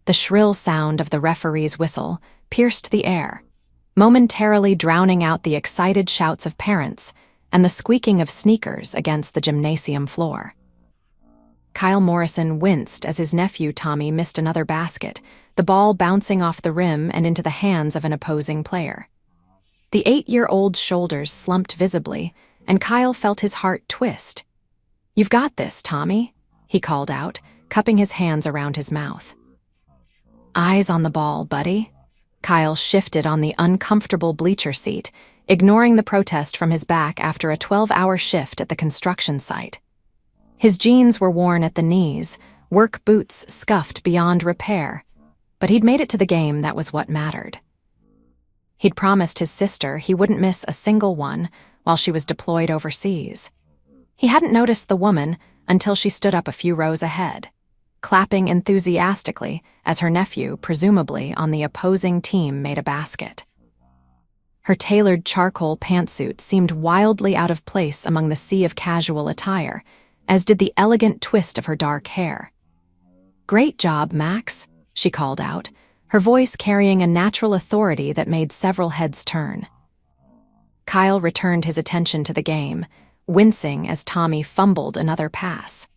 The shrill sound of the referee's whistle pierced the air, momentarily drowning out the excited shouts of parents and the squeaking of sneakers against the gymnasium floor. Kyle Morrison winced as his nephew Tommy missed another basket, the ball bouncing off the rim and into the hands of an opposing player. The 8-year-old's shoulders slumped visibly, and Kyle felt his heart twist. "You've got this, Tommy," he called out, cupping his hands around his mouth. "Eyes on the ball, buddy." Kyle shifted on the uncomfortable bleacher seat, ignoring the protest from his back after a 12-hour shift at the construction site. His jeans were worn at the knees, work boots scuffed beyond repair, but he'd made it to the game. That was what mattered. He'd promised his sister he wouldn't miss a single one while she was deployed overseas. He hadn't noticed the woman until she stood up a few rows ahead, clapping enthusiastically as her nephew, presumably on the opposing team, made a basket. Her tailored charcoal pantsuit seemed wildly out of place among the sea of casual attire, as did the elegant twist of her dark hair. "Great job, Max," she called out, her voice carrying a natural authority that made several heads turn. Kyle returned his attention to the game, wincing as Tommy fumbled another pass.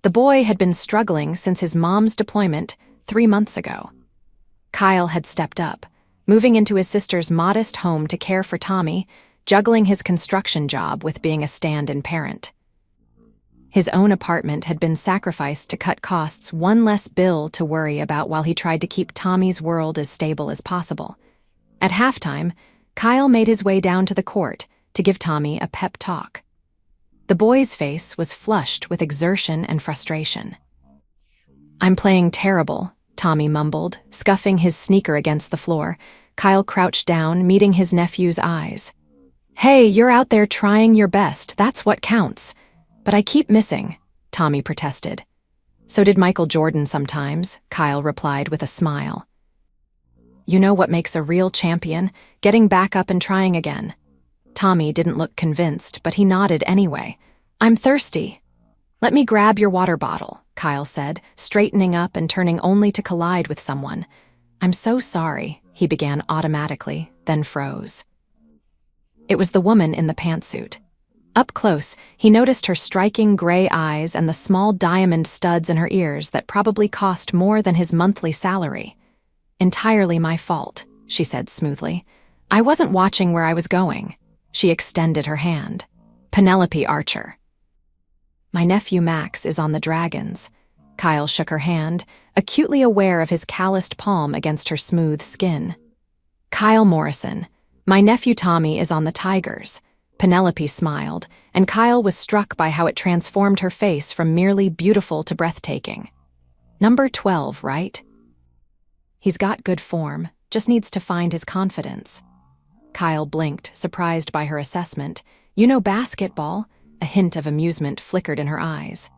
The boy had been struggling since his mom's deployment 3 months ago. Kyle had stepped up, moving into his sister's modest home to care for Tommy, juggling his construction job with being a stand-in parent. His own apartment had been sacrificed to cut costs, one less bill to worry about while he tried to keep Tommy's world as stable as possible. At halftime, Kyle made his way down to the court to give Tommy a pep talk. The boy's face was flushed with exertion and frustration. "I'm playing terrible," Tommy mumbled, scuffing his sneaker against the floor. Kyle crouched down, meeting his nephew's eyes. "Hey, you're out there trying your best, that's what counts. But I keep missing," Tommy protested. "So did Michael Jordan sometimes," Kyle replied with a smile. "You know what makes a real champion? Getting back up and trying again." Tommy didn't look convinced, but he nodded anyway. "I'm thirsty." "Let me grab your water bottle," Kyle said, straightening up and turning only to collide with someone. "I'm so sorry," he began automatically, then froze. It was the woman in the pantsuit. Up close, he noticed her striking gray eyes and the small diamond studs in her ears that probably cost more than his monthly salary. "Entirely my fault," she said smoothly. "I wasn't watching where I was going." She extended her hand. "Penelope Archer." "My nephew Max is on the Dragons." Kyle shook her hand, acutely aware of his calloused palm against her smooth skin. "Kyle Morrison. My nephew Tommy is on the Tigers." Penelope smiled, and Kyle was struck by how it transformed her face from merely beautiful to breathtaking. "Number 12, right?" "He's got good form, just needs to find his confidence." Kyle blinked, surprised by her assessment. "You know basketball?" A hint of amusement flickered in her eyes.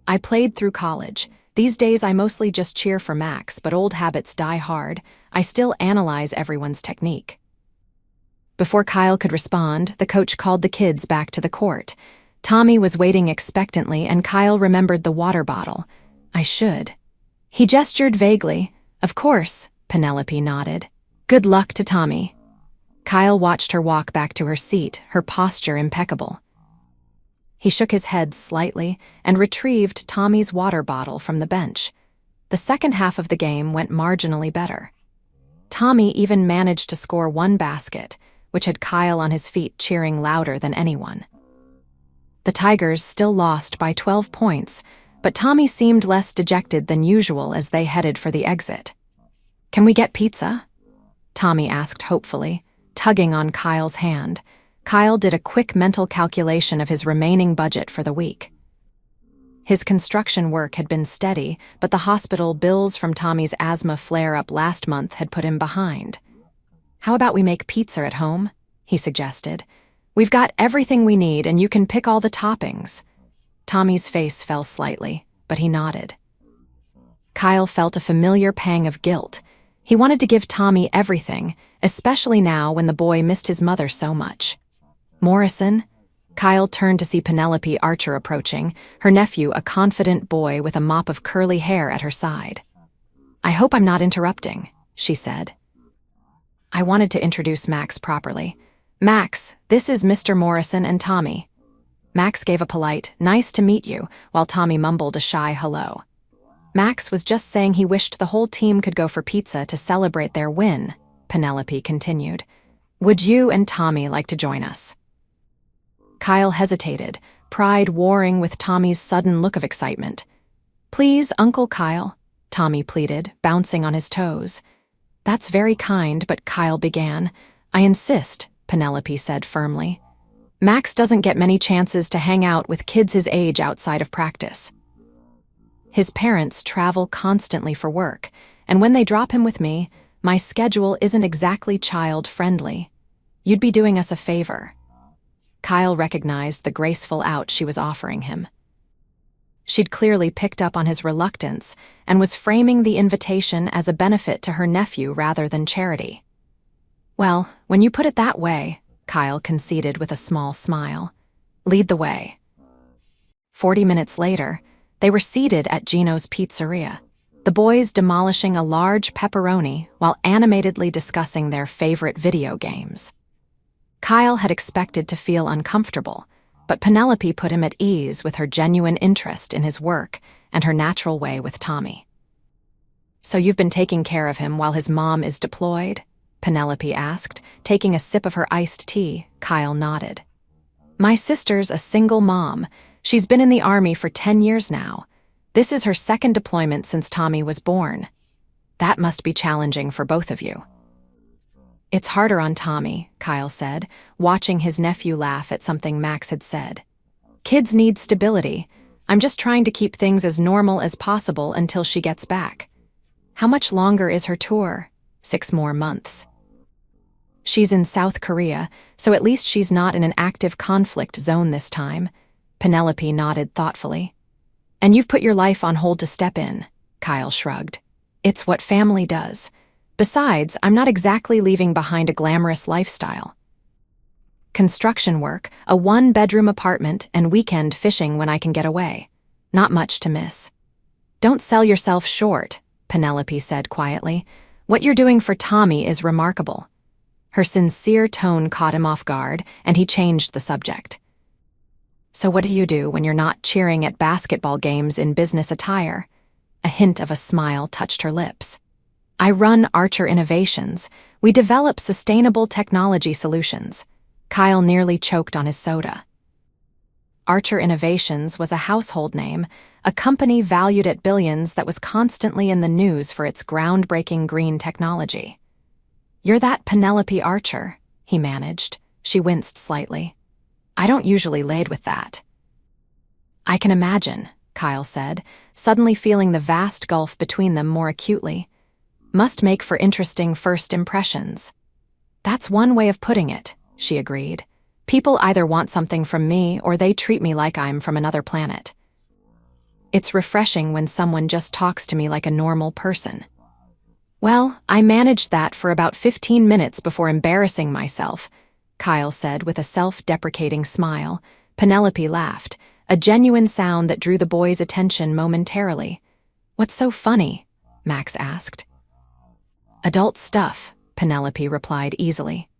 "I played through college. These days I mostly just cheer for Max, but old habits die hard. I still analyze everyone's technique." Before Kyle could respond, the coach called the kids back to the court. Tommy was waiting expectantly, and Kyle remembered the water bottle. "I should." He gestured vaguely. "Of course," Penelope nodded. "Good luck to Tommy." Kyle watched her walk back to her seat, her posture impeccable. He shook his head slightly and retrieved Tommy's water bottle from the bench. The second half of the game went marginally better. Tommy even managed to score one basket, which had Kyle on his feet cheering louder than anyone. The Tigers still lost by 12 points, but Tommy seemed less dejected than usual as they headed for the exit. "Can we get pizza?" Tommy asked hopefully, tugging on Kyle's hand. Kyle did a quick mental calculation of his remaining budget for the week. His construction work had been steady, but the hospital bills from Tommy's asthma flare-up last month had put him behind. "How about we make pizza at home?" he suggested. "We've got everything we need, and you can pick all the toppings." Tommy's face fell slightly, but he nodded. Kyle felt a familiar pang of guilt. He wanted to give Tommy everything, especially now when the boy missed his mother so much. "Morrison?" Kyle turned to see Penelope Archer approaching, her nephew a confident boy with a mop of curly hair at her side. "I hope I'm not interrupting, she said. I wanted to introduce Max properly. Max, this is Mr. Morrison and Tommy. Max gave a polite, nice to meet you, while Tommy mumbled a shy hello. Max was just saying he wished the whole team could go for pizza to celebrate their win, Penelope continued. Would you and Tommy like to join us? Kyle hesitated, pride warring with Tommy's sudden look of excitement. Please, Uncle Kyle, Tommy pleaded, bouncing on his toes. That's very kind, but Kyle began. I insist, Penelope said firmly. Max doesn't get many chances to hang out with kids his age outside of practice. His parents travel constantly for work, and when they drop him with me, my schedule isn't exactly child-friendly. You'd be doing us a favor. Kyle recognized the graceful out she was offering him. She'd clearly picked up on his reluctance and was framing the invitation as a benefit to her nephew rather than charity. Well, when you put it that way, Kyle conceded with a small smile. Lead the way. 40 minutes later, they were seated at Gino's Pizzeria, the boys demolishing a large pepperoni while animatedly discussing their favorite video games. Kyle had expected to feel uncomfortable, but Penelope put him at ease with her genuine interest in his work and her natural way with Tommy. So you've been taking care of him while his mom is deployed? Penelope asked, taking a sip of her iced tea. Kyle nodded. My sister's a single mom. She's been in the Army for 10 years now. This is her second deployment since Tommy was born. That must be challenging for both of you. It's harder on Tommy, Kyle said, watching his nephew laugh at something Max had said. Kids need stability. I'm just trying to keep things as normal as possible until she gets back. How much longer is her tour? 6 more months. She's in South Korea, so at least she's not in an active conflict zone this time. Penelope nodded thoughtfully. And you've put your life on hold to step in, Kyle shrugged. It's what family does. Besides, I'm not exactly leaving behind a glamorous lifestyle. Construction work, a 1-bedroom apartment, and weekend fishing when I can get away. Not much to miss. Don't sell yourself short, Penelope said quietly. What you're doing for Tommy is remarkable. Her sincere tone caught him off guard, and he changed the subject. So what do you do when you're not cheering at basketball games in business attire? A hint of a smile touched her lips. I run Archer Innovations. We develop sustainable technology solutions. Kyle nearly choked on his soda. Archer Innovations was a household name, a company valued at billions that was constantly in the news for its groundbreaking green technology. You're that Penelope Archer, he managed. She winced slightly. I don't usually lead with that. I can imagine, Kyle said, suddenly feeling the vast gulf between them more acutely. Must make for interesting first impressions. That's one way of putting it, she agreed. People either want something from me or they treat me like I'm from another planet. It's refreshing when someone just talks to me like a normal person. Well, I managed that for about 15 minutes before embarrassing myself, Kyle said with a self-deprecating smile. Penelope laughed, a genuine sound that drew the boys' attention momentarily. What's so funny? Max asked. Adult stuff, Penelope replied easily.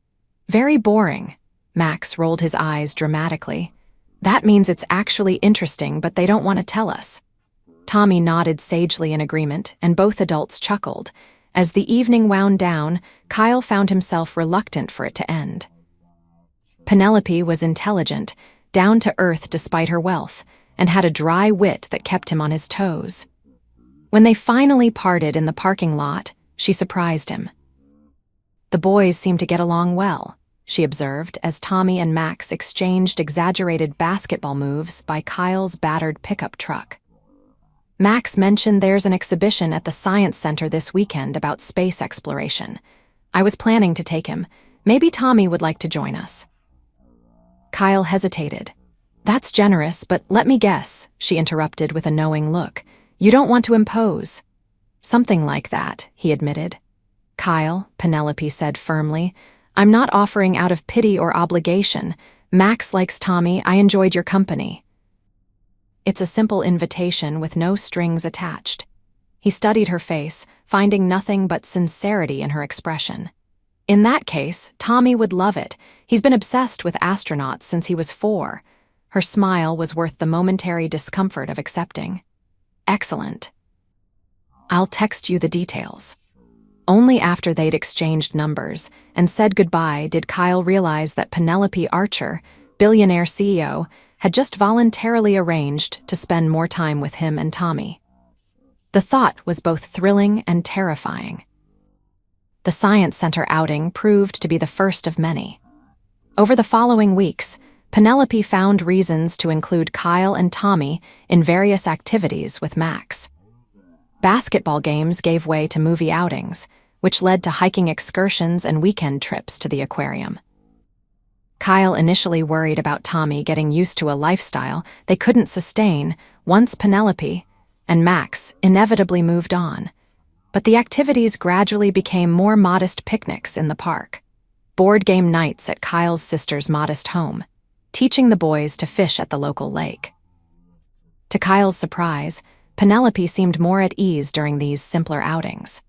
Very boring. Max rolled his eyes dramatically. That means it's actually interesting, but they don't want to tell us. Tommy nodded sagely in agreement, and both adults chuckled. As the evening wound down, Kyle found himself reluctant for it to end. Penelope was intelligent, down to earth despite her wealth, and had a dry wit that kept him on his toes. When they finally parted in the parking lot, she surprised him. The boys seemed to get along well, she observed as Tommy and Max exchanged exaggerated basketball moves by Kyle's battered pickup truck. Max mentioned there's an exhibition at the Science Center this weekend about space exploration. I was planning to take him. Maybe Tommy would like to join us. Kyle hesitated. That's generous, but let me guess, she interrupted with a knowing look. You don't want to impose. Something like that, he admitted. Kyle, Penelope said firmly, I'm not offering out of pity or obligation. Max likes Tommy. I enjoyed your company. It's a simple invitation with no strings attached. He studied her face, finding nothing but sincerity in her expression. In that case, Tommy would love it. He's been obsessed with astronauts since he was 4. Her smile was worth the momentary discomfort of accepting. Excellent. I'll text you the details. Only after they'd exchanged numbers and said goodbye did Kyle realize that Penelope Archer, Billionaire CEO, had just voluntarily arranged to spend more time with him and Tommy. The thought was both thrilling and terrifying. The Science Center outing proved to be the first of many. Over the following weeks, Penelope found reasons to include Kyle and Tommy in various activities with Max. Basketball games gave way to movie outings, which led to hiking excursions and weekend trips to the aquarium. Kyle initially worried about Tommy getting used to a lifestyle they couldn't sustain once Penelope and Max inevitably moved on, but the activities gradually became more modest picnics in the park, board game nights at Kyle's sister's modest home, teaching the boys to fish at the local lake. To Kyle's surprise, Penelope seemed more at ease during these simpler outings.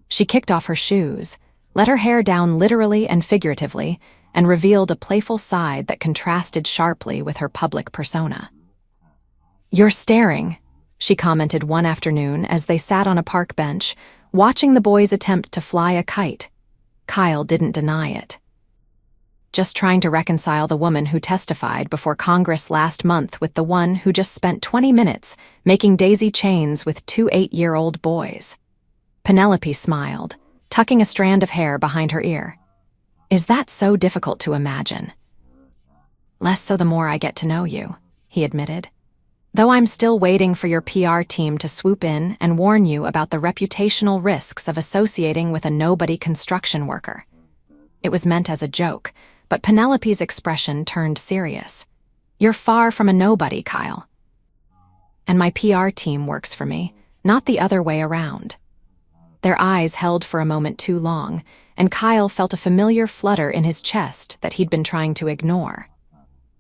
She kicked off her shoes, let her hair down literally and figuratively, and revealed a playful side that contrasted sharply with her public persona. "You're staring," she commented one afternoon as they sat on a park bench, watching the boys attempt to fly a kite. Kyle didn't deny it. "Just trying to reconcile the woman who testified before Congress last month with the one who just spent 20 minutes making daisy chains with 2 8-year-old boys." Penelope smiled, tucking a strand of hair behind her ear. "Is that so difficult to imagine?" "Less so the more I get to know you," he admitted. "Though I'm still waiting for your PR team to swoop in and warn you about the reputational risks of associating with a nobody construction worker." It was meant as a joke, but Penelope's expression turned serious. "You're far from a nobody, Kyle. And my PR team works for me, not the other way around." Their eyes held for a moment too long, and Kyle felt a familiar flutter in his chest that he'd been trying to ignore.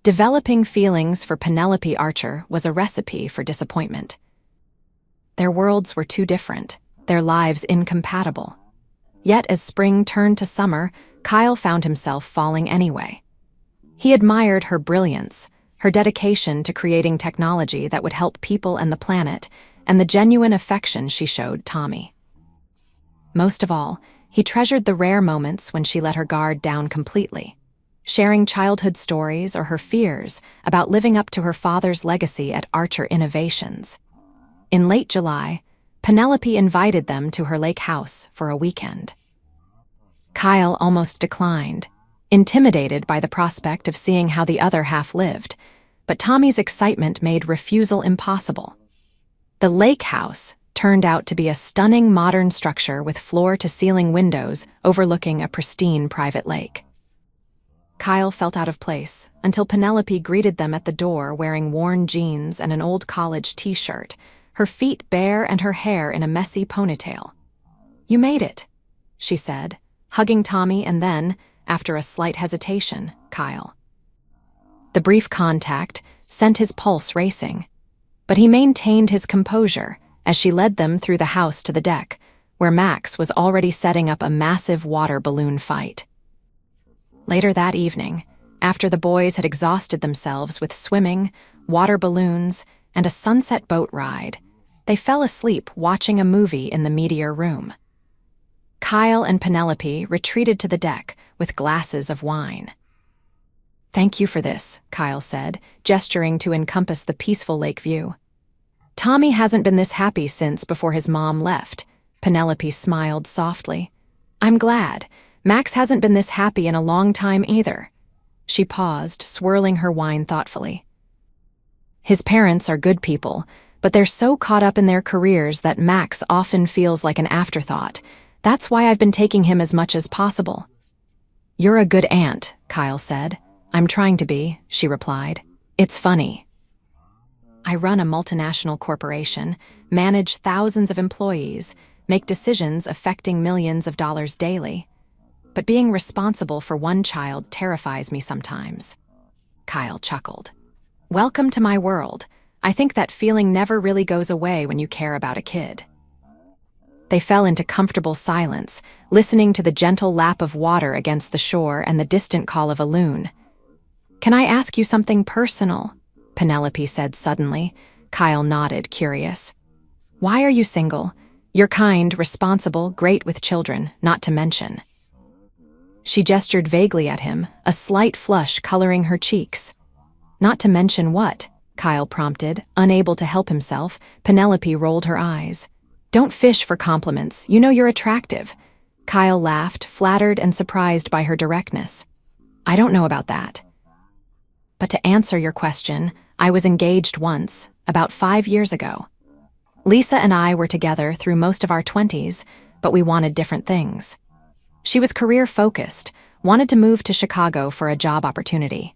Developing feelings for Penelope Archer was a recipe for disappointment. Their worlds were too different, their lives incompatible. Yet as spring turned to summer, Kyle found himself falling anyway. He admired her brilliance, her dedication to creating technology that would help people and the planet, and the genuine affection she showed Tommy. Most of all, he treasured the rare moments when she let her guard down completely, sharing childhood stories or her fears about living up to her father's legacy at Archer Innovations. In late July, Penelope invited them to her lake house for a weekend. Kyle almost declined, intimidated by the prospect of seeing how the other half lived, but Tommy's excitement made refusal impossible. The lake house turned out to be a stunning modern structure with floor-to-ceiling windows overlooking a pristine private lake. Kyle felt out of place until Penelope greeted them at the door wearing worn jeans and an old college t-shirt, her feet bare and her hair in a messy ponytail. "You made it," she said, hugging Tommy and then, after a slight hesitation, Kyle. The brief contact sent his pulse racing, but he maintained his composure as she led them through the house to the deck, where Max was already setting up a massive water balloon fight. Later that evening, after the boys had exhausted themselves with swimming, water balloons, and a sunset boat ride, they fell asleep watching a movie in the meteor room. Kyle and Penelope retreated to the deck with glasses of wine. "Thank you for this," Kyle said, gesturing to encompass the peaceful lake view. "Tommy hasn't been this happy since before his mom left." Penelope smiled softly. "I'm glad. Max hasn't been this happy in a long time either." She paused, swirling her wine thoughtfully. "His parents are good people, but they're so caught up in their careers that Max often feels like an afterthought. That's why I've been taking him as much as possible." "You're a good aunt," Kyle said. "I'm trying to be," she replied. "It's funny. I run a multinational corporation, manage thousands of employees, make decisions affecting millions of dollars daily. But being responsible for one child terrifies me sometimes." Kyle chuckled. "Welcome to my world. I think that feeling never really goes away when you care about a kid." They fell into comfortable silence, listening to the gentle lap of water against the shore and the distant call of a loon. "Can I ask you something personal?" Penelope said suddenly. Kyle nodded, curious. "Why are you single? You're kind, responsible, great with children, not to mention." She gestured vaguely at him, a slight flush coloring her cheeks. "Not to mention what?" Kyle prompted, unable to help himself. Penelope rolled her eyes. "Don't fish for compliments. You know you're attractive." Kyle laughed, flattered and surprised by her directness. "I don't know about that. But to answer your question, I was engaged once, about 5 years ago. Lisa and I were together through most of our 20s, but we wanted different things. She was career-focused, wanted to move to Chicago for a job opportunity.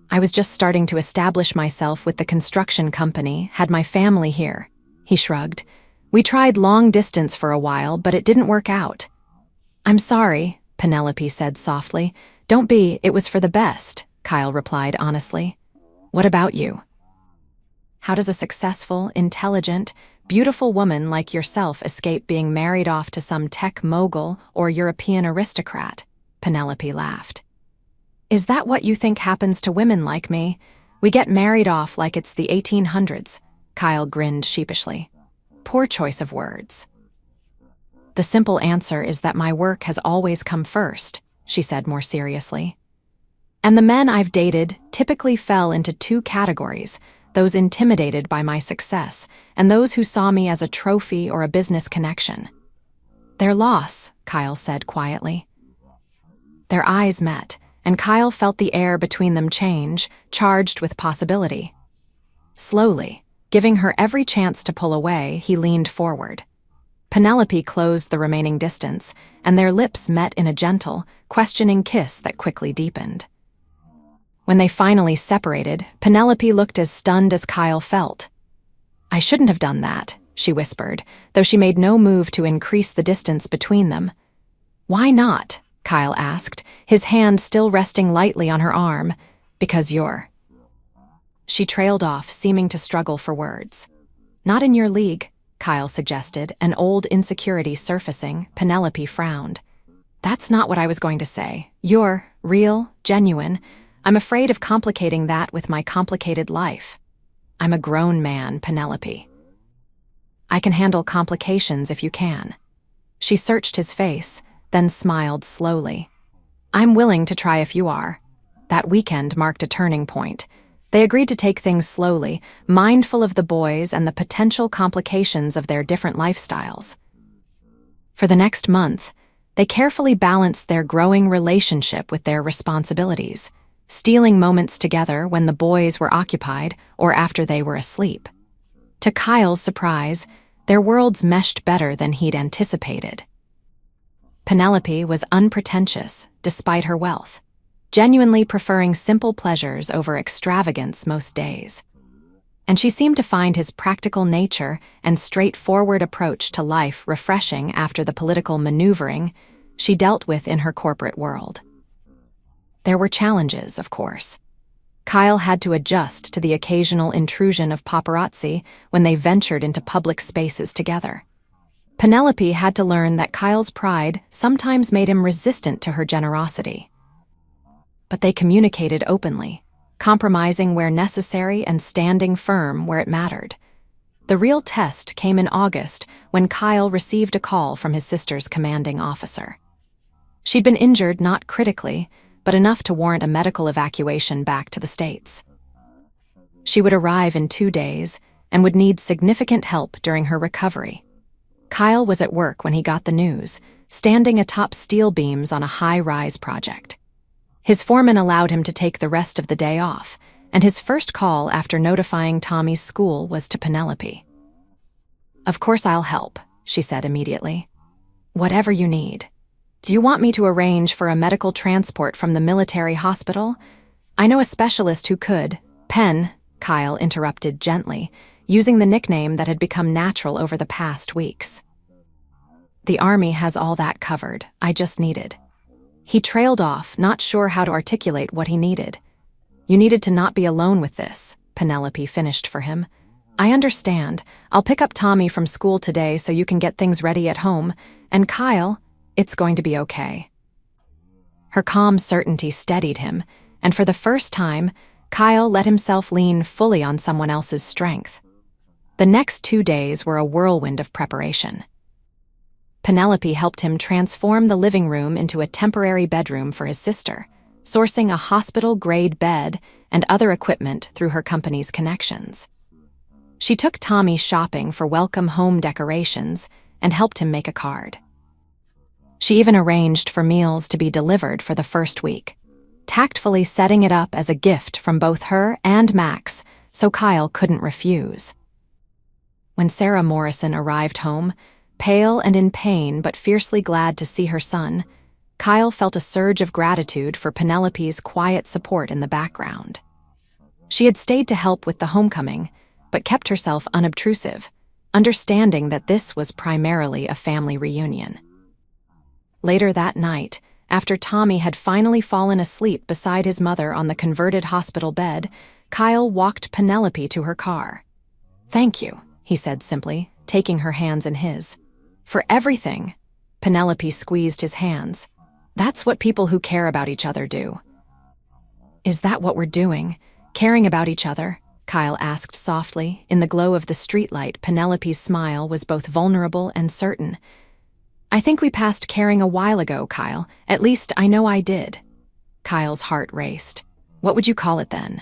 I was just starting to establish myself with the construction company, had my family here." He shrugged. "We tried long distance for a while, but it didn't work out." "I'm sorry," Penelope said softly. "Don't be, it was for the best," Kyle replied honestly. "What about you? How does a successful, intelligent, beautiful woman like yourself escape being married off to some tech mogul or European aristocrat?" Penelope laughed. "Is that what you think happens to women like me? We get married off like it's the 1800s, Kyle grinned sheepishly. "Poor choice of words." "The simple answer is that my work has always come first," she said more seriously. "And the men I've dated typically fell into 2 categories, those intimidated by my success and those who saw me as a trophy or a business connection." "Their loss," Kyle said quietly. Their eyes met, and Kyle felt the air between them change, charged with possibility. Slowly, giving her every chance to pull away, he leaned forward. Penelope closed the remaining distance, and their lips met in a gentle, questioning kiss that quickly deepened. When they finally separated, Penelope looked as stunned as Kyle felt. "I shouldn't have done that," she whispered, though she made no move to increase the distance between them. "Why not?" Kyle asked, his hand still resting lightly on her arm. "Because you're—" She trailed off, seeming to struggle for words. "Not in your league," Kyle suggested, an old insecurity surfacing. Penelope frowned. "That's not what I was going to say. You're real, genuine. I'm afraid of complicating that with my complicated life. I'm a grown man, Penelope. I can handle complications if you can." She searched his face, then smiled slowly. "I'm willing to try if you are." That weekend marked a turning point. They agreed to take things slowly, mindful of the boys and the potential complications of their different lifestyles. For the next month, they carefully balanced their growing relationship with their responsibilities, stealing moments together when the boys were occupied or after they were asleep. To Kyle's surprise, their worlds meshed better than he'd anticipated. Penelope was unpretentious, despite her wealth, genuinely preferring simple pleasures over extravagance most days. And she seemed to find his practical nature and straightforward approach to life refreshing after the political maneuvering she dealt with in her corporate world. There were challenges, of course. Kyle had to adjust to the occasional intrusion of paparazzi when they ventured into public spaces together. Penelope had to learn that Kyle's pride sometimes made him resistant to her generosity. But they communicated openly, compromising where necessary and standing firm where it mattered. The real test came in August when Kyle received a call from his sister's commanding officer. She'd been injured not critically, but enough to warrant a medical evacuation back to the States. She would arrive in 2 days and would need significant help during her recovery. Kyle was at work when he got the news, standing atop steel beams on a high-rise project. His foreman allowed him to take the rest of the day off, and his first call after notifying Tommy's school was to Penelope. "Of course I'll help," she said immediately. "Whatever you need. Do you want me to arrange for a medical transport from the military hospital? I know a specialist who could." "Pen," Kyle interrupted gently, using the nickname that had become natural over the past weeks. "The Army has all that covered. I just needed." He trailed off, not sure how to articulate what he needed. "You needed to not be alone with this," Penelope finished for him. I understand. I'll pick up Tommy from school today so you can get things ready at home. And Kyle, it's going to be okay. Her calm certainty steadied him, and for the first time, Kyle let himself lean fully on someone else's strength. The next 2 days were a whirlwind of preparation. Penelope helped him transform the living room into a temporary bedroom for his sister, sourcing a hospital-grade bed and other equipment through her company's connections. She took Tommy shopping for welcome home decorations and helped him make a card. She even arranged for meals to be delivered for the first week, tactfully setting it up as a gift from both her and Max so Kyle couldn't refuse. When Sarah Morrison arrived home, pale and in pain but fiercely glad to see her son, Kyle felt a surge of gratitude for Penelope's quiet support in the background. She had stayed to help with the homecoming, but kept herself unobtrusive, understanding that this was primarily a family reunion. Later that night, after Tommy had finally fallen asleep beside his mother on the converted hospital bed, Kyle walked Penelope to her car. "Thank you," he said simply, taking her hands in his. "For everything." Penelope squeezed his hands. "That's what people who care about each other do." "Is that what we're doing? Caring about each other?" Kyle asked softly. In the glow of the streetlight, Penelope's smile was both vulnerable and certain. "I think we passed caring a while ago, Kyle. At least I know I did." Kyle's heart raced. "What would you call it then?"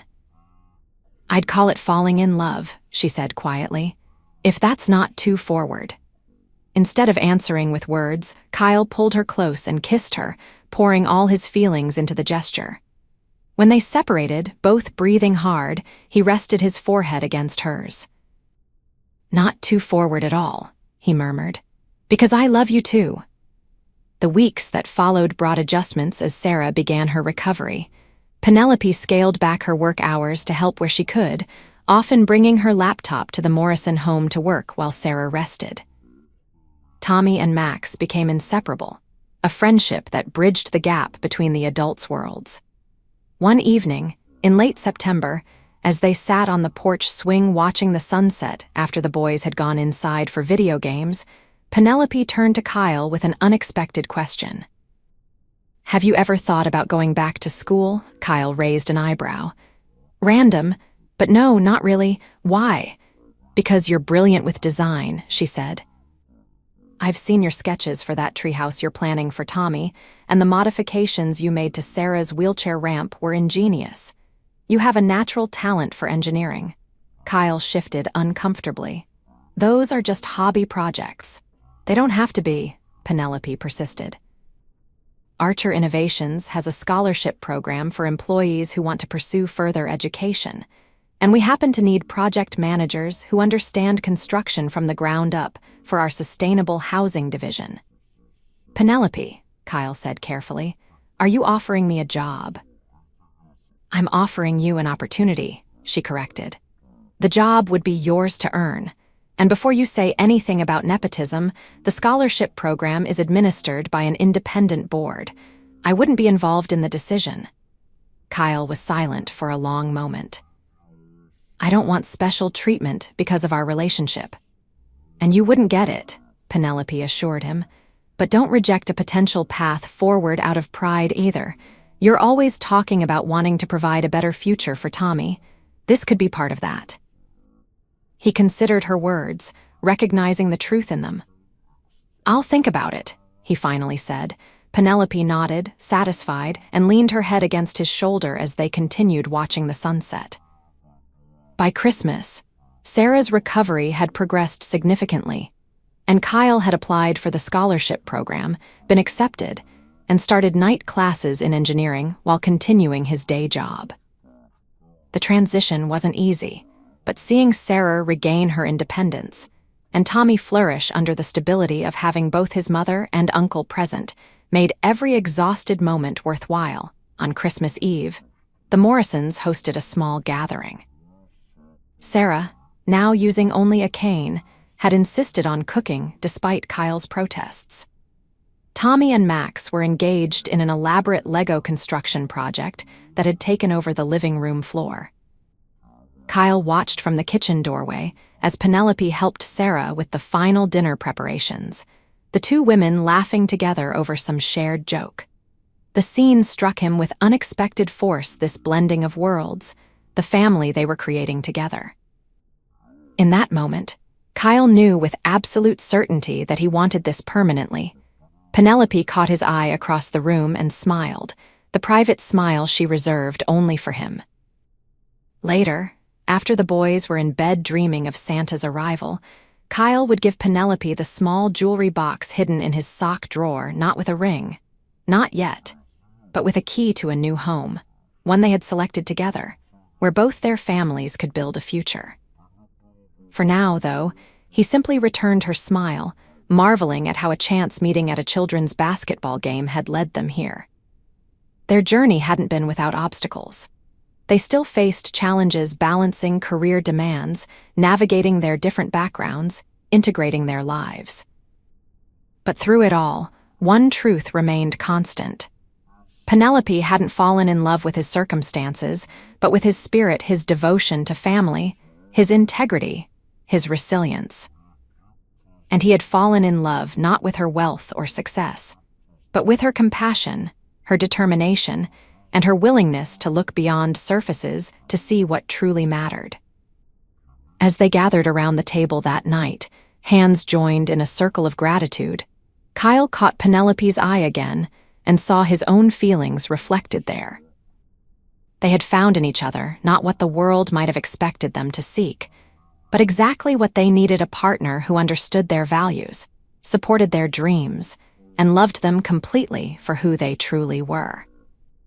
"I'd call it falling in love," she said quietly. "If that's not too forward." Instead of answering with words, Kyle pulled her close and kissed her, pouring all his feelings into the gesture. When they separated, both breathing hard, he rested his forehead against hers. "Not too forward at all," he murmured. "Because I love you too." The weeks that followed brought adjustments as Sarah began her recovery. Penelope scaled back her work hours to help where she could, often bringing her laptop to the Morrison home to work while Sarah rested. Tommy and Max became inseparable, a friendship that bridged the gap between the adults' worlds. One evening, in late September, as they sat on the porch swing watching the sunset after the boys had gone inside for video games, Penelope turned to Kyle with an unexpected question. "Have you ever thought about going back to school?" Kyle raised an eyebrow. "Random, but no, not really. Why?" "Because you're brilliant with design," she said. "I've seen your sketches for that treehouse you're planning for Tommy, and the modifications you made to Sarah's wheelchair ramp were ingenious. You have a natural talent for engineering." Kyle shifted uncomfortably. "Those are just hobby projects." "They don't have to be," Penelope persisted. Archer Innovations has a scholarship program for employees who want to pursue further education, and we happen to need project managers who understand construction from the ground up for our sustainable housing division. "Penelope," Kyle said carefully, "are you offering me a job?" "I'm offering you an opportunity," she corrected. "The job would be yours to earn. And before you say anything about nepotism, the scholarship program is administered by an independent board. I wouldn't be involved in the decision." Kyle was silent for a long moment. "I don't want special treatment because of our relationship." "And you wouldn't get it," Penelope assured him. "But don't reject a potential path forward out of pride either. You're always talking about wanting to provide a better future for Tommy. This could be part of that." He considered her words, recognizing the truth in them. "I'll think about it," he finally said. Penelope nodded, satisfied, and leaned her head against his shoulder as they continued watching the sunset. By Christmas, Sarah's recovery had progressed significantly, and Kyle had applied for the scholarship program, been accepted, and started night classes in engineering while continuing his day job. The transition wasn't easy, but seeing Sarah regain her independence and Tommy flourish under the stability of having both his mother and uncle present made every exhausted moment worthwhile. On Christmas Eve, the Morrisons hosted a small gathering. Sarah, now using only a cane, had insisted on cooking despite Kyle's protests. Tommy and Max were engaged in an elaborate Lego construction project that had taken over the living room floor. Kyle watched from the kitchen doorway as Penelope helped Sarah with the final dinner preparations, the two women laughing together over some shared joke. The scene struck him with unexpected force, this blending of worlds, the family they were creating together. In that moment, Kyle knew with absolute certainty that he wanted this permanently. Penelope caught his eye across the room and smiled, the private smile she reserved only for him. Later, after the boys were in bed dreaming of Santa's arrival, Kyle would give Penelope the small jewelry box hidden in his sock drawer, not with a ring. Not yet, but with a key to a new home, one they had selected together, where both their families could build a future. For now, though, he simply returned her smile, marveling at how a chance meeting at a children's basketball game had led them here. Their journey hadn't been without obstacles. They still faced challenges balancing career demands, navigating their different backgrounds, integrating their lives. But through it all, one truth remained constant. Penelope hadn't fallen in love with his circumstances, but with his spirit, his devotion to family, his integrity, his resilience. And he had fallen in love not with her wealth or success, but with her compassion, her determination, and her willingness to look beyond surfaces to see what truly mattered. As they gathered around the table that night, hands joined in a circle of gratitude, Kyle caught Penelope's eye again and saw his own feelings reflected there. They had found in each other not what the world might have expected them to seek, but exactly what they needed: a partner who understood their values, supported their dreams, and loved them completely for who they truly were.